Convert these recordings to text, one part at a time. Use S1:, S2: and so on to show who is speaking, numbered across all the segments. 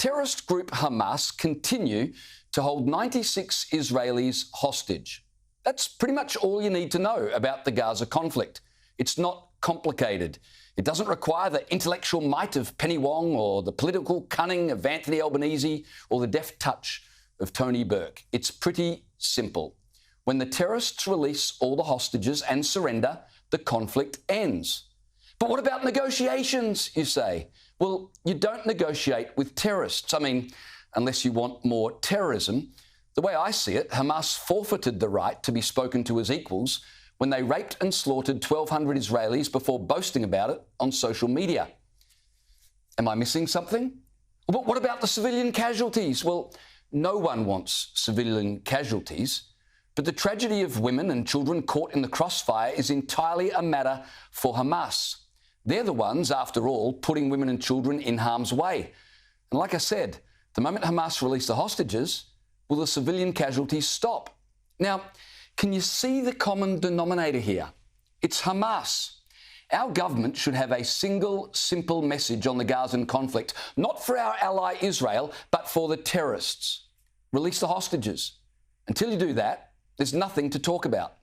S1: terrorist group Hamas continue to hold 96 Israelis hostage. That's pretty much all you need to know about the Gaza conflict. It's not complicated. It doesn't require the intellectual might of Penny Wong or the political cunning of Anthony Albanese or the deft touch of Tony Burke. It's pretty simple. When the terrorists release all the hostages and surrender, the conflict ends. But what about negotiations, you say? Well, you don't negotiate with terrorists. I mean, unless you want more terrorism. The way I see it, Hamas forfeited the right to be spoken to as equals when they raped and slaughtered 1,200 Israelis before boasting about it on social media. Am I missing something? But what about the civilian casualties? Well, no one wants civilian casualties, but the tragedy of women and children caught in the crossfire is entirely a matter for Hamas. They're the ones, after all, putting women and children in harm's way. And like I said, the moment Hamas release the hostages, will the civilian casualties stop? Now, can you see the common denominator here? It's Hamas. Our government should have a single, simple message on the Gazan conflict, not for our ally Israel, but for the terrorists. Release the hostages. Until you do that, there's nothing to talk about.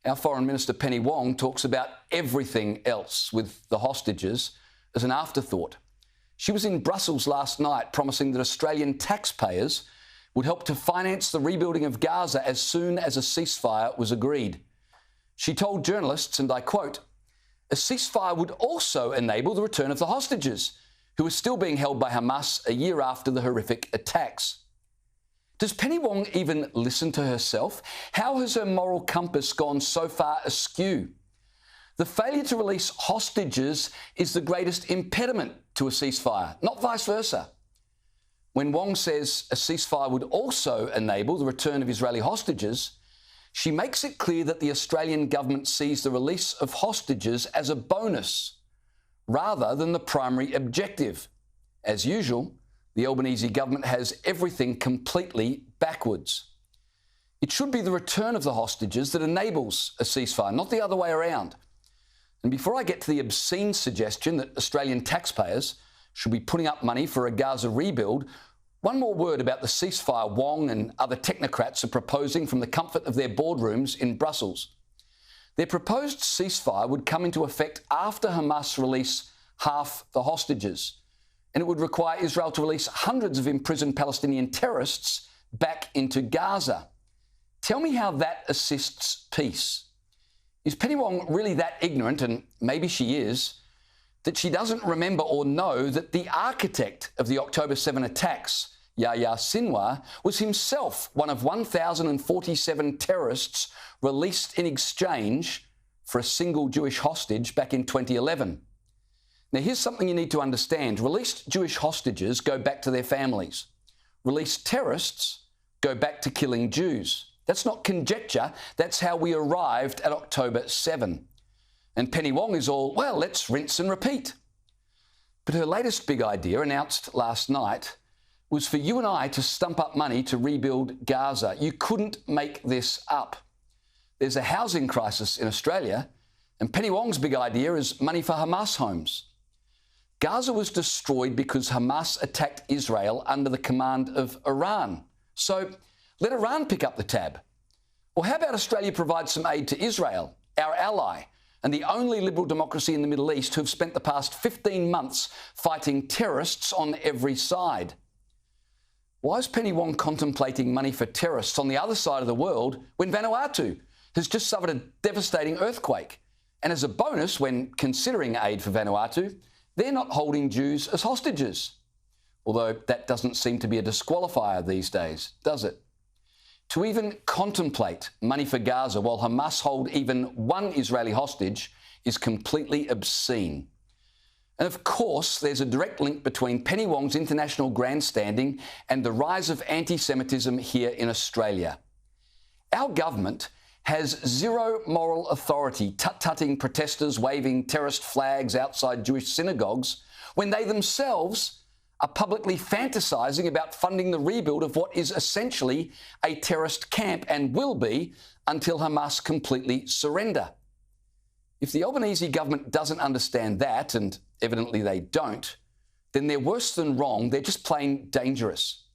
S1: Our Foreign Minister Penny Wong talks about everything else with the hostages as an afterthought. She was in Brussels last night promising that Australian taxpayers would help to finance the rebuilding of Gaza as soon as a ceasefire was agreed. She told journalists, and I quote, "A ceasefire would also enable the return of the hostages, who are still being held by Hamas a year after the horrific attacks." Does Penny Wong even listen to herself? How has her moral compass gone so far askew? The failure to release hostages is the greatest impediment to a ceasefire, not vice versa. When Wong says a ceasefire would also enable the return of Israeli hostages, she makes it clear that the Australian government sees the release of hostages as a bonus rather than the primary objective. As usual, the Albanese government has everything completely backwards. It should be the return of the hostages that enables a ceasefire, not the other way around. And before I get to the obscene suggestion that Australian taxpayers should be putting up money for a Gaza rebuild, one more word about the ceasefire Wong and other technocrats are proposing from the comfort of their boardrooms in Brussels. Their proposed ceasefire would come into effect after Hamas release half the hostages, and it would require Israel to release hundreds of imprisoned Palestinian terrorists back into Gaza. Tell me how that assists peace. Is Penny Wong really that ignorant, and maybe she is, that she doesn't remember or know that the architect of the October 7 attacks, Yahya Sinwar, was himself one of 1,047 terrorists released in exchange for a single Jewish hostage back in 2011? Now, here's something you need to understand. Released Jewish hostages go back to their families. Released terrorists go back to killing Jews. That's not conjecture. That's how we arrived at October 7. And Penny Wong is all, well, let's rinse and repeat. But her latest big idea, announced last night, was for you and I to stump up money to rebuild Gaza. You couldn't make this up. There's a housing crisis in Australia, and Penny Wong's big idea is money for Hamas homes. Gaza was destroyed because Hamas attacked Israel under the command of Iran. So let Iran pick up the tab. Or how about Australia provide some aid to Israel, our ally, and the only liberal democracy in the Middle East who have spent the past 15 months fighting terrorists on every side? Why is Penny Wong contemplating money for terrorists on the other side of the world when Vanuatu has just suffered a devastating earthquake? And as a bonus, when considering aid for Vanuatu, they're not holding Jews as hostages. Although that doesn't seem to be a disqualifier these days, does it? To even contemplate money for Gaza while Hamas hold even one Israeli hostage is completely obscene. And of course, there's a direct link between Penny Wong's international grandstanding and the rise of anti-Semitism here in Australia. Our government has zero moral authority tut-tutting protesters waving terrorist flags outside Jewish synagogues when they themselves are publicly fantasising about funding the rebuild of what is essentially a terrorist camp and will be until Hamas completely surrender. If the Albanese government doesn't understand that, and evidently they don't, then they're worse than wrong. They're just plain dangerous.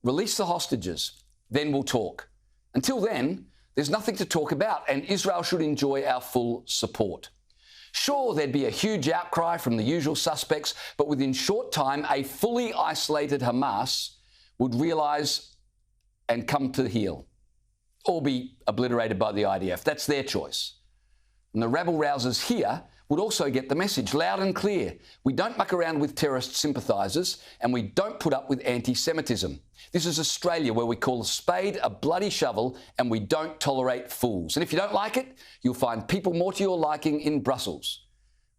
S1: Release the hostages, then we'll talk. Until then, there's nothing to talk about, and Israel should enjoy our full support. Sure, there'd be a huge outcry from the usual suspects, but within short time, a fully isolated Hamas would realise and come to heel, or be obliterated by the IDF. That's their choice. And the rabble-rousers here would also get the message loud and clear. We don't muck around with terrorist sympathisers, and we don't put up with anti-Semitism. This is Australia, where we call a spade a bloody shovel, and we don't tolerate fools. And if you don't like it, you'll find people more to your liking in Brussels,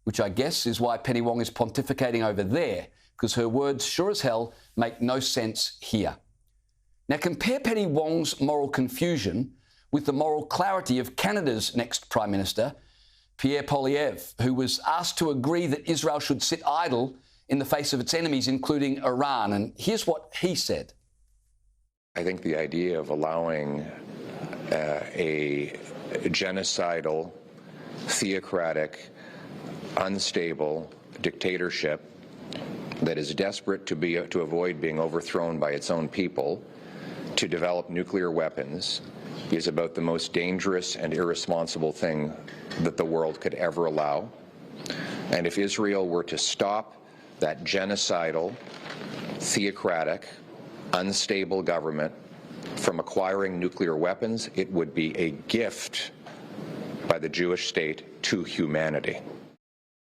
S1: which I guess is why Penny Wong is pontificating over there, because her words sure as hell make no sense here. Now compare Penny Wong's moral confusion with the moral clarity of Canada's next Prime Minister, Pierre Poilievre, who was asked to agree that Israel should sit idle in the face of its enemies, including Iran. And here's what he said.
S2: I think the idea of allowing a genocidal, theocratic, unstable dictatorship that is desperate to avoid being overthrown by its own people to develop nuclear weapons is about the most dangerous and irresponsible thing that the world could ever allow. And if Israel were to stop that genocidal, theocratic, unstable government from acquiring nuclear weapons, it would be a gift by the Jewish state to humanity.